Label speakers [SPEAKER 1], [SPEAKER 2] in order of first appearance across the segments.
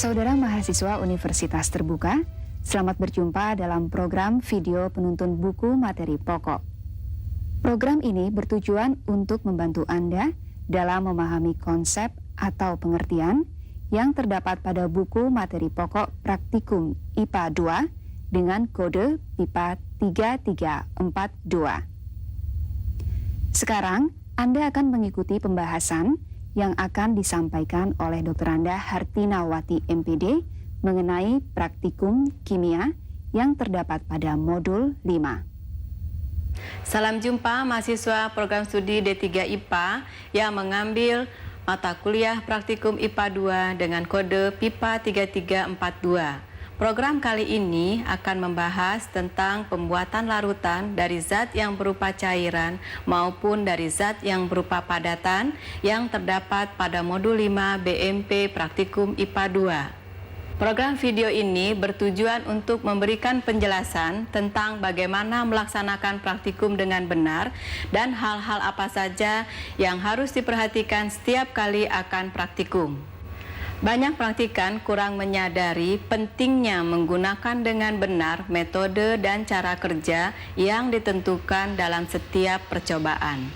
[SPEAKER 1] Saudara mahasiswa Universitas Terbuka, selamat berjumpa dalam program video penuntun buku materi pokok. Program ini bertujuan untuk membantu Anda dalam memahami konsep atau pengertian yang terdapat pada buku materi pokok praktikum IPA 2 dengan kode PIPA 3342. Sekarang, Anda akan mengikuti pembahasan yang akan disampaikan oleh Dr. Anda Hartinawati MPD mengenai praktikum kimia yang terdapat pada modul 5.
[SPEAKER 2] Salam jumpa mahasiswa program studi D3 IPA yang mengambil mata kuliah praktikum IPA 2 dengan kode PIPA 3342. Program kali ini akan membahas tentang pembuatan larutan dari zat yang berupa cairan maupun dari zat yang berupa padatan yang terdapat pada modul 5 BMP Praktikum IPA 2. Program video ini bertujuan untuk memberikan penjelasan tentang bagaimana melaksanakan praktikum dengan benar dan hal-hal apa saja yang harus diperhatikan setiap kali akan praktikum. Banyak praktikan kurang menyadari pentingnya menggunakan dengan benar metode dan cara kerja yang ditentukan dalam setiap percobaan.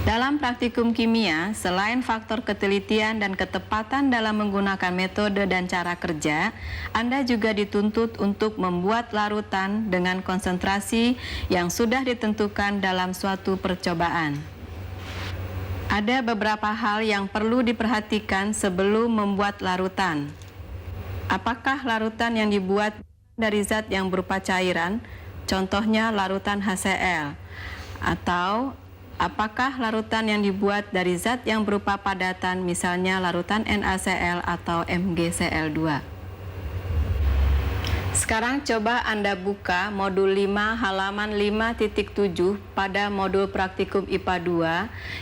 [SPEAKER 2] Dalam praktikum kimia, selain faktor ketelitian dan ketepatan dalam menggunakan metode dan cara kerja, Anda juga dituntut untuk membuat larutan dengan konsentrasi yang sudah ditentukan dalam suatu percobaan. Ada beberapa hal yang perlu diperhatikan sebelum membuat larutan. Apakah larutan yang dibuat dari zat yang berupa cairan, contohnya larutan HCl, atau apakah larutan yang dibuat dari zat yang berupa padatan, misalnya larutan NaCl atau MgCl2. Sekarang coba Anda buka modul 5 halaman 5.7 pada modul praktikum IPA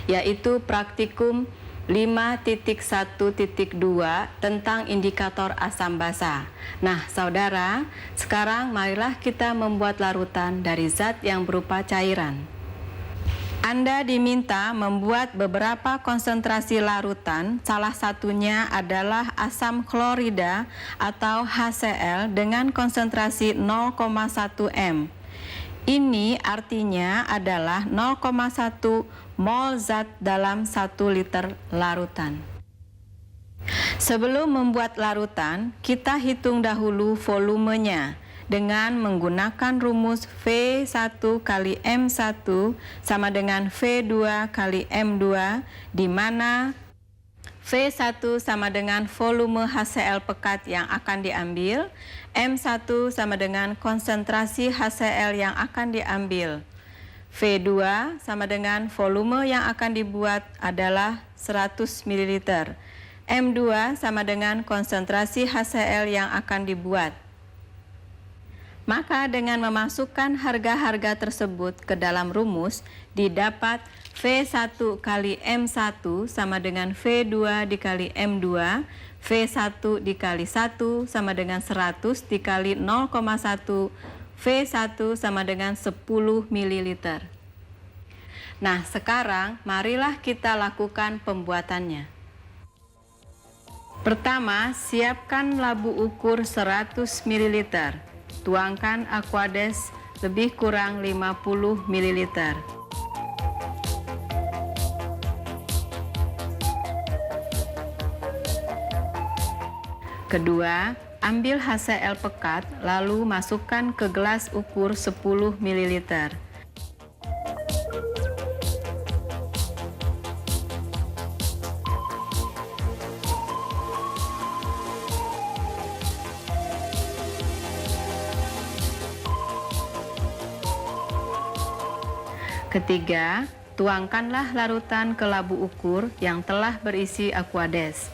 [SPEAKER 2] 2, yaitu praktikum 5.1.2 tentang indikator asam basa. Nah, saudara, sekarang marilah kita membuat larutan dari zat yang berupa cairan. Anda diminta membuat beberapa konsentrasi larutan, salah satunya adalah asam klorida atau HCl dengan konsentrasi 0,1 m. Ini artinya adalah 0,1 mol zat dalam 1 liter larutan. Sebelum membuat larutan, kita hitung dahulu volumenya dengan menggunakan rumus V1 kali M1 sama dengan V2 kali M2, di mana V1 sama dengan volume HCl pekat yang akan diambil, M1 sama dengan konsentrasi HCl yang akan diambil, V2 sama dengan volume yang akan dibuat adalah 100 ml, M2 sama dengan konsentrasi HCl yang akan dibuat. Maka dengan memasukkan harga-harga tersebut ke dalam rumus, didapat V1 kali M1 sama dengan V2 dikali M2, V1 dikali 1 sama dengan 100 dikali 0,1, V1 sama dengan 10 ml. Nah, sekarang marilah kita lakukan pembuatannya. Pertama, siapkan labu ukur 100 ml. Tuangkan Aquades lebih kurang 50 ml. Kedua, ambil HCl pekat lalu masukkan ke gelas ukur 10 ml. Ketiga, tuangkanlah larutan ke labu ukur yang telah berisi Aquades.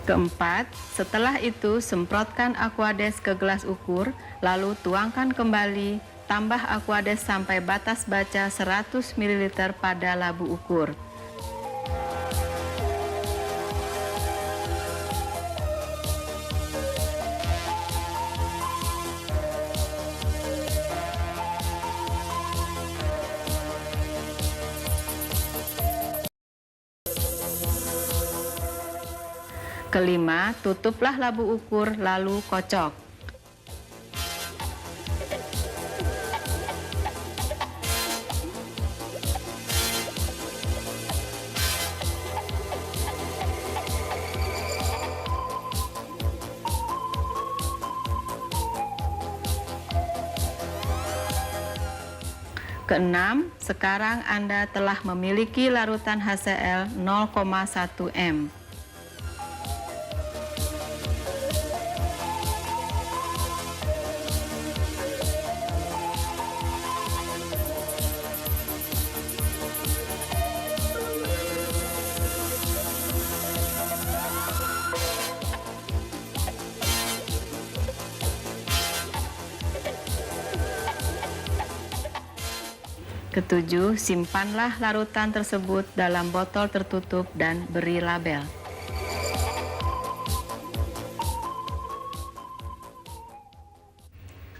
[SPEAKER 2] Keempat, setelah itu semprotkan Aquades ke gelas ukur, lalu tuangkan kembali, tambah Aquades sampai batas baca 100 ml pada labu ukur. Kelima, tutuplah labu ukur lalu kocok. Keenam, sekarang Anda telah memiliki larutan HCl 0,1 m. Ketujuh, simpanlah larutan tersebut dalam botol tertutup dan beri label.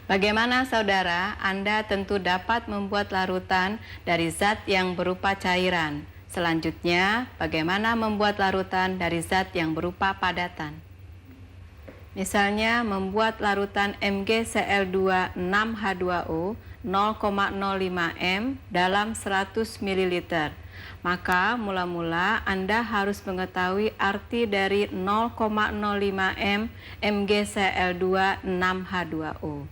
[SPEAKER 2] Bagaimana saudara? Anda tentu dapat membuat larutan dari zat yang berupa cairan. Selanjutnya, bagaimana membuat larutan dari zat yang berupa padatan? Misalnya, membuat larutan MgCl2 6H2O 0,05 m dalam 100 ml. Maka mula-mula Anda harus mengetahui arti dari 0,05 m MgCl2 6H2O.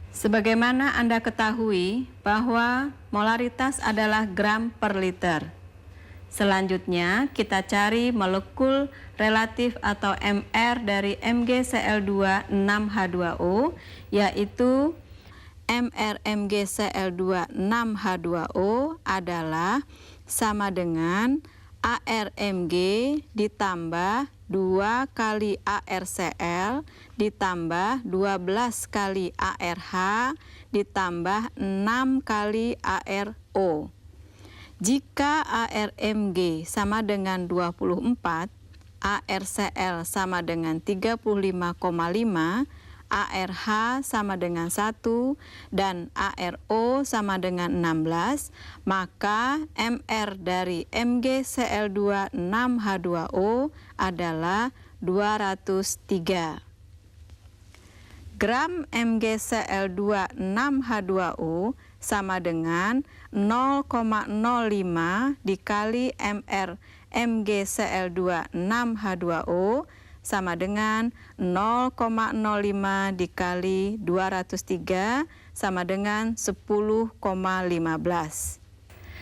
[SPEAKER 2] Sebagaimana Anda ketahui bahwa molaritas adalah gram per liter. Selanjutnya, kita cari molekul relatif atau MR dari MgCl2 6H2O, yaitu MR MgCl2 6H2O adalah sama dengan ARMG ditambah 2 kali ARCl ditambah 12 kali ARH ditambah 6 kali ARO. Jika ARMG sama dengan 24, ARCl sama dengan 35,5, ARH sama dengan 1, dan ARO sama dengan 16, maka MR dari MgCl2 6H2O adalah 203. Gram MgCl2 6H2O sama dengan 0,05 dikali MR MgCl2 6H2O sama dengan 0,05 dikali 203 sama dengan 10,15.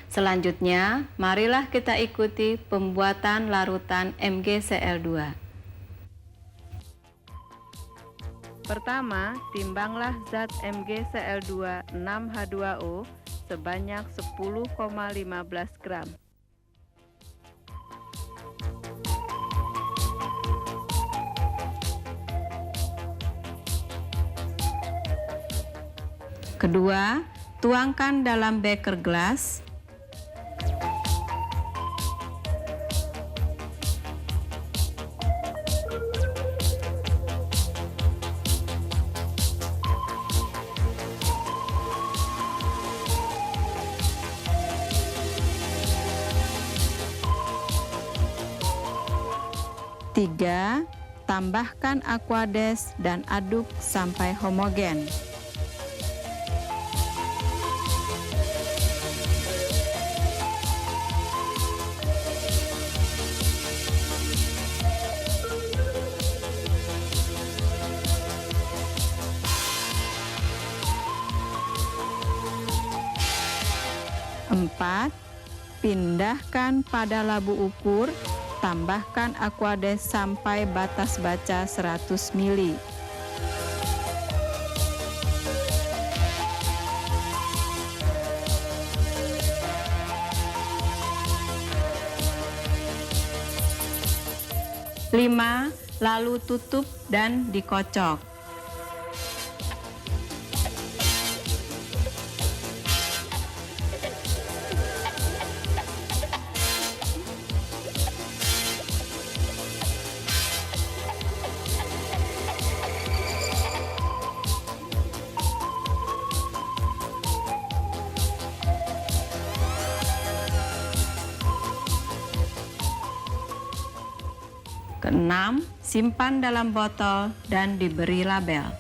[SPEAKER 2] Selanjutnya, marilah kita ikuti pembuatan larutan MgCl2. Pertama, timbanglah zat MgCl2 6H2O sebanyak 10,15 gram. Kedua, tuangkan dalam beker gelas. Tiga, tambahkan aquades dan aduk sampai homogen. Empat, pindahkan pada labu ukur. Tambahkan aquades sampai batas baca 100 ml. Lima, lalu tutup dan dikocok. Keenam, simpan dalam botol dan diberi label.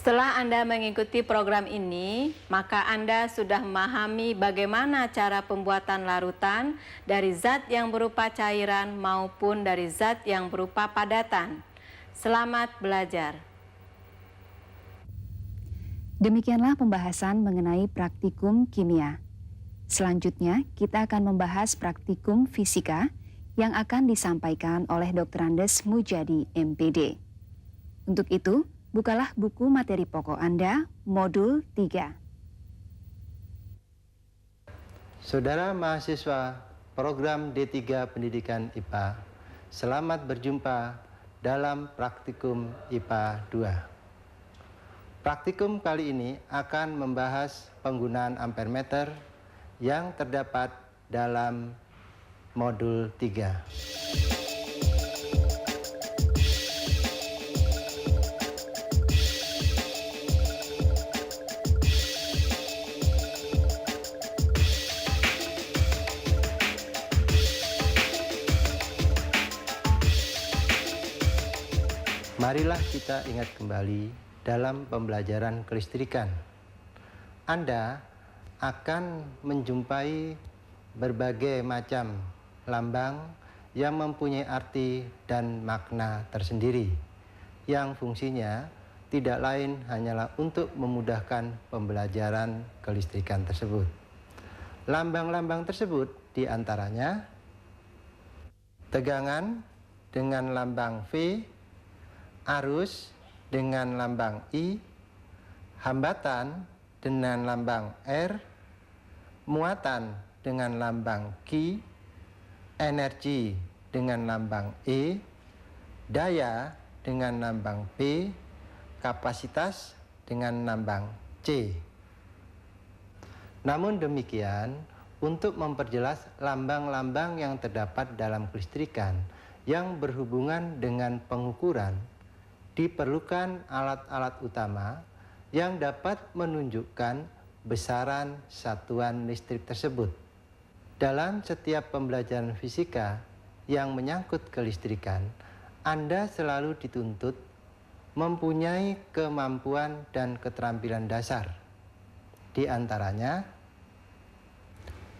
[SPEAKER 2] Setelah Anda mengikuti program ini, maka Anda sudah memahami bagaimana cara pembuatan larutan dari zat yang berupa cairan maupun dari zat yang berupa padatan. Selamat belajar.
[SPEAKER 1] Demikianlah pembahasan mengenai praktikum kimia. Selanjutnya, kita akan membahas praktikum fisika yang akan disampaikan oleh Dr. Andes Mujadi, MPD. Untuk itu, bukalah buku materi pokok Anda, Modul 3.
[SPEAKER 3] Saudara mahasiswa program D3 Pendidikan IPA, selamat berjumpa dalam praktikum IPA 2. Praktikum kali ini akan membahas penggunaan ampermeter yang terdapat dalam modul 3. Marilah kita ingat kembali dalam pembelajaran kelistrikan. Anda akan menjumpai berbagai macam lambang yang mempunyai arti dan makna tersendiri, yang fungsinya tidak lain hanyalah untuk memudahkan pembelajaran kelistrikan tersebut. Lambang-lambang tersebut diantaranya tegangan dengan lambang V, arus dengan lambang I, hambatan dengan lambang R, muatan dengan lambang Q, energi dengan lambang E, daya dengan lambang P, kapasitas dengan lambang C. Namun demikian, untuk memperjelas lambang-lambang yang terdapat dalam kelistrikan yang berhubungan dengan pengukuran, diperlukan alat-alat utama yang dapat menunjukkan besaran satuan listrik tersebut. Dalam setiap pembelajaran fisika yang menyangkut kelistrikan, Anda selalu dituntut mempunyai kemampuan dan keterampilan dasar. Di antaranya,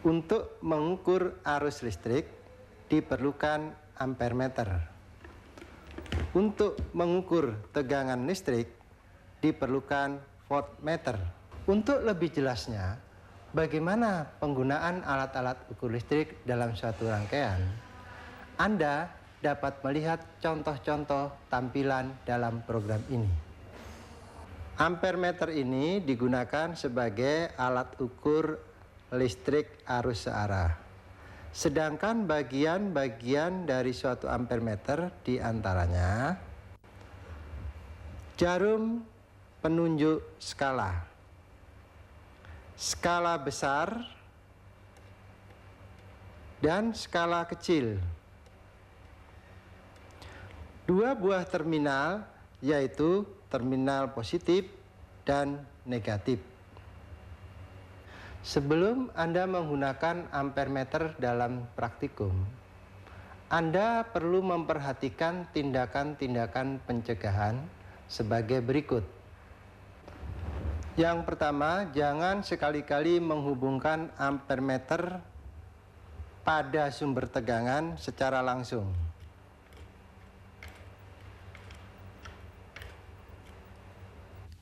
[SPEAKER 3] untuk mengukur arus listrik diperlukan ampermeter. Untuk mengukur tegangan listrik diperlukan voltmeter. Untuk lebih jelasnya, bagaimana penggunaan alat-alat ukur listrik dalam suatu rangkaian, Anda dapat melihat contoh-contoh tampilan dalam program ini. Ampermeter ini digunakan sebagai alat ukur listrik arus searah. Sedangkan bagian-bagian dari suatu ampermeter diantaranya jarum penunjuk skala, skala besar, dan skala kecil. Dua buah terminal, yaitu terminal positif dan negatif. Sebelum Anda menggunakan ampermeter dalam praktikum, Anda perlu memperhatikan tindakan-tindakan pencegahan sebagai berikut. Yang pertama, jangan sekali-kali menghubungkan ampermeter pada sumber tegangan secara langsung.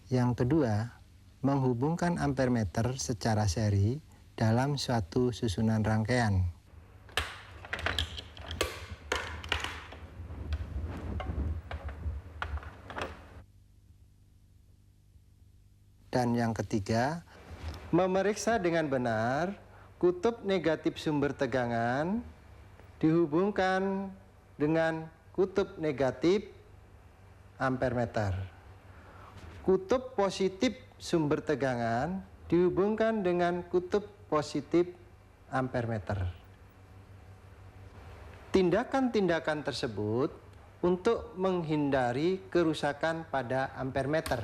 [SPEAKER 3] Yang kedua, menghubungkan ampermeter secara seri dalam suatu susunan rangkaian. Dan yang ketiga, Memeriksa dengan benar kutub negatif sumber tegangan dihubungkan dengan kutub negatif ampermeter. Kutub positif sumber tegangan dihubungkan dengan kutub positif ampermeter. Tindakan-tindakan tersebut untuk menghindari kerusakan pada ampermeter.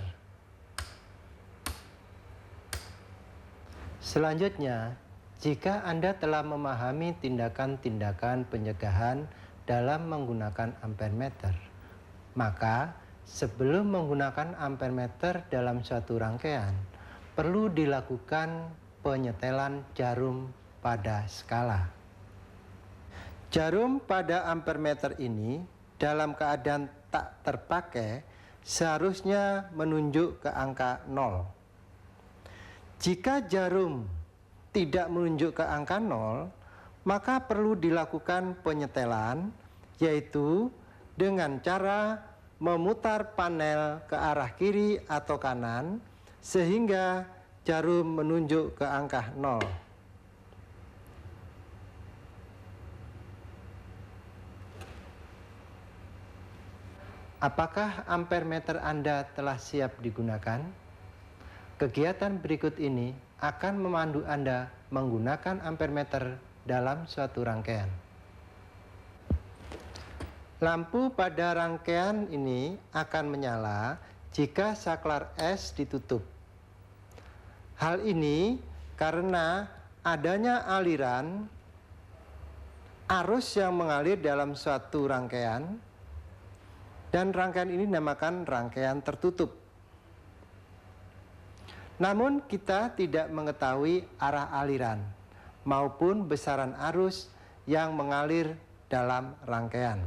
[SPEAKER 3] Selanjutnya, jika Anda telah memahami tindakan-tindakan pencegahan dalam menggunakan ampermeter, maka sebelum menggunakan ampermeter dalam suatu rangkaian, perlu dilakukan penyetelan jarum pada skala. Jarum pada ampermeter ini dalam keadaan tak terpakai seharusnya menunjuk ke angka 0. Jika jarum tidak menunjuk ke angka 0, maka perlu dilakukan penyetelan, yaitu dengan cara memutar panel ke arah kiri atau kanan sehingga jarum menunjuk ke angka 0. Apakah ampermeter Anda telah siap digunakan? Kegiatan berikut ini akan memandu Anda menggunakan ampermeter dalam suatu rangkaian. Lampu pada rangkaian ini akan menyala jika saklar es ditutup. Hal ini karena adanya aliran arus yang mengalir dalam suatu rangkaian, dan rangkaian ini dinamakan rangkaian tertutup. Namun kita tidak mengetahui arah aliran maupun besaran arus yang mengalir dalam rangkaian.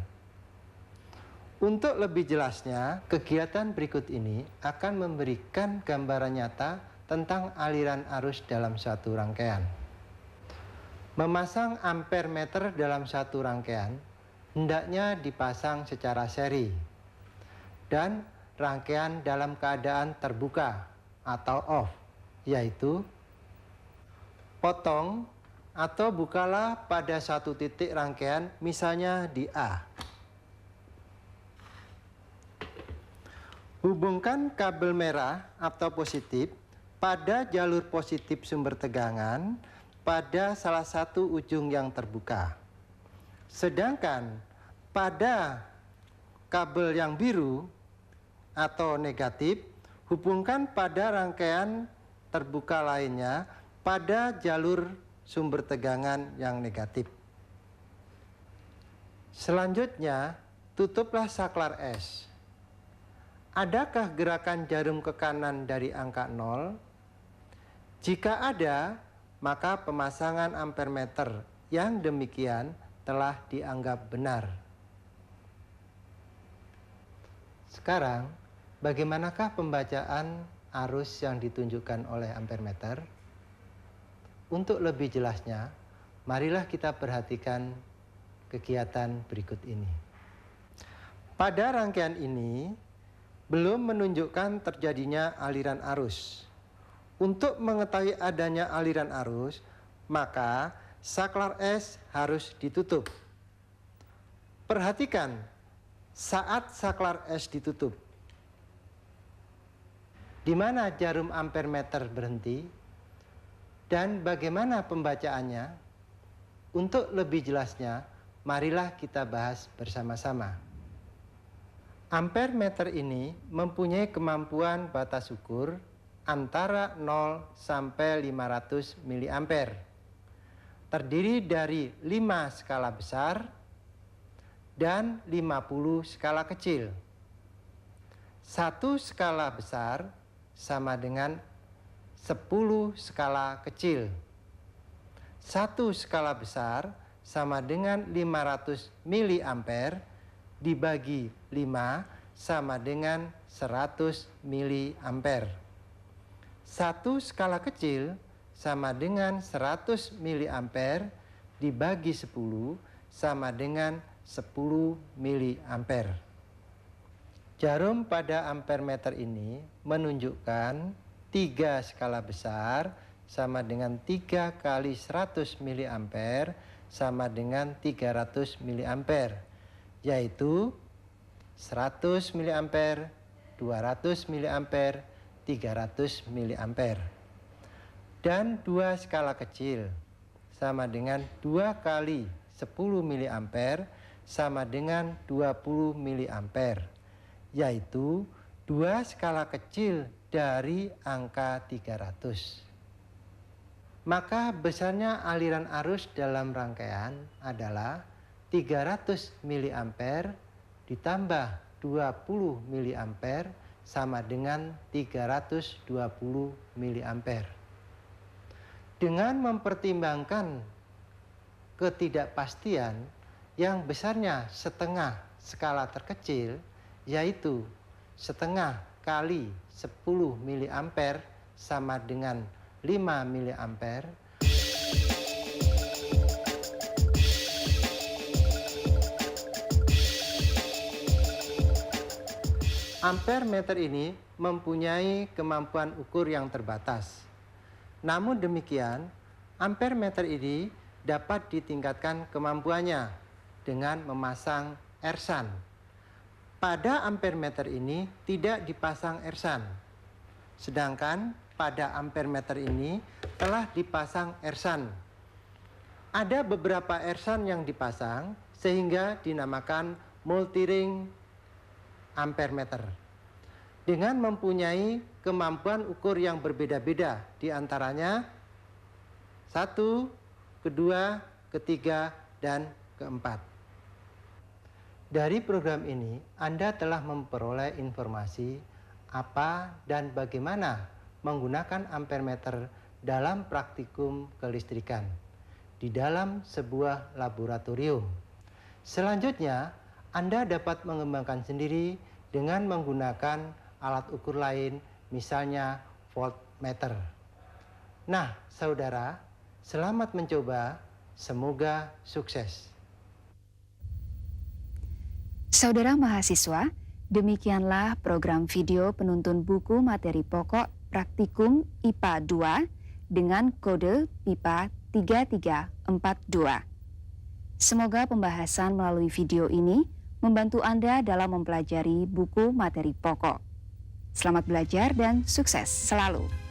[SPEAKER 3] Untuk lebih jelasnya, kegiatan berikut ini akan memberikan gambaran nyata tentang aliran arus dalam suatu rangkaian. Memasang ampermeter dalam satu rangkaian hendaknya dipasang secara seri dan rangkaian dalam keadaan terbuka atau off, yaitu potong atau bukalah pada satu titik rangkaian, misalnya di A. Hubungkan kabel merah atau positif pada jalur positif sumber tegangan pada salah satu ujung yang terbuka. Sedangkan pada kabel yang biru atau negatif, hubungkan pada rangkaian terbuka lainnya pada jalur sumber tegangan yang negatif. Selanjutnya, tutuplah saklar es. Adakah gerakan jarum ke kanan dari angka 0? Jika ada, maka pemasangan ampermeter yang demikian telah dianggap benar. Sekarang, bagaimanakah pembacaan arus yang ditunjukkan oleh ampermeter? Untuk lebih jelasnya, marilah kita perhatikan kegiatan berikut ini. Pada rangkaian ini, belum menunjukkan terjadinya aliran arus. Untuk mengetahui adanya aliran arus, maka saklar es harus ditutup. Perhatikan saat saklar es ditutup. Di mana jarum ampermeter berhenti dan bagaimana pembacaannya? Untuk lebih jelasnya, marilah kita bahas bersama-sama. Ampermeter ini mempunyai kemampuan batas ukur antara 0 sampai 500 mA. Terdiri dari 5 skala besar dan 50 skala kecil. Satu skala besar sama dengan 10 skala kecil. Satu skala besar sama dengan 500 mA dibagi 5 sama dengan 100 mA. Satu skala kecil sama dengan 100 mA dibagi 10 sama dengan 10 mA. Jarum pada ampermeter ini menunjukkan 3 skala besar sama dengan 3 kali 100 mA sama dengan 300 mA, yaitu 100 mA, 200 mA, 300 mA. Dan 2 skala kecil sama dengan 2 kali 10 mA sama dengan 20 mA, yaitu 2 skala kecil dari angka 300. Maka besarnya aliran arus dalam rangkaian adalah 300 mA ditambah 20 mA sama dengan 320 mA. Dengan mempertimbangkan ketidakpastian yang besarnya setengah skala terkecil, yaitu setengah kali 10 mA sama dengan 5 mA, ampere meter ini mempunyai kemampuan ukur yang terbatas. Namun demikian, ampere meter ini dapat ditingkatkan kemampuannya dengan memasang ersan. Pada ampere meter ini tidak dipasang ersan, sedangkan pada ampere meter ini telah dipasang ersan. Ada beberapa ersan yang dipasang sehingga dinamakan multiring ampere meter, dengan mempunyai kemampuan ukur yang berbeda-beda, di antaranya 1, kedua, ketiga, dan keempat. Dari program ini, Anda telah memperoleh informasi apa dan bagaimana menggunakan ampere meter dalam praktikum kelistrikan di dalam sebuah laboratorium. Selanjutnya, Anda dapat mengembangkan sendiri dengan menggunakan alat ukur lain, misalnya voltmeter. Nah, saudara, selamat mencoba, semoga sukses.
[SPEAKER 1] Saudara mahasiswa, demikianlah program video penuntun buku materi pokok praktikum IPA 2 dengan kode PIPA 3342. Semoga pembahasan melalui video ini membantu Anda dalam mempelajari buku materi pokok. Selamat belajar dan sukses selalu.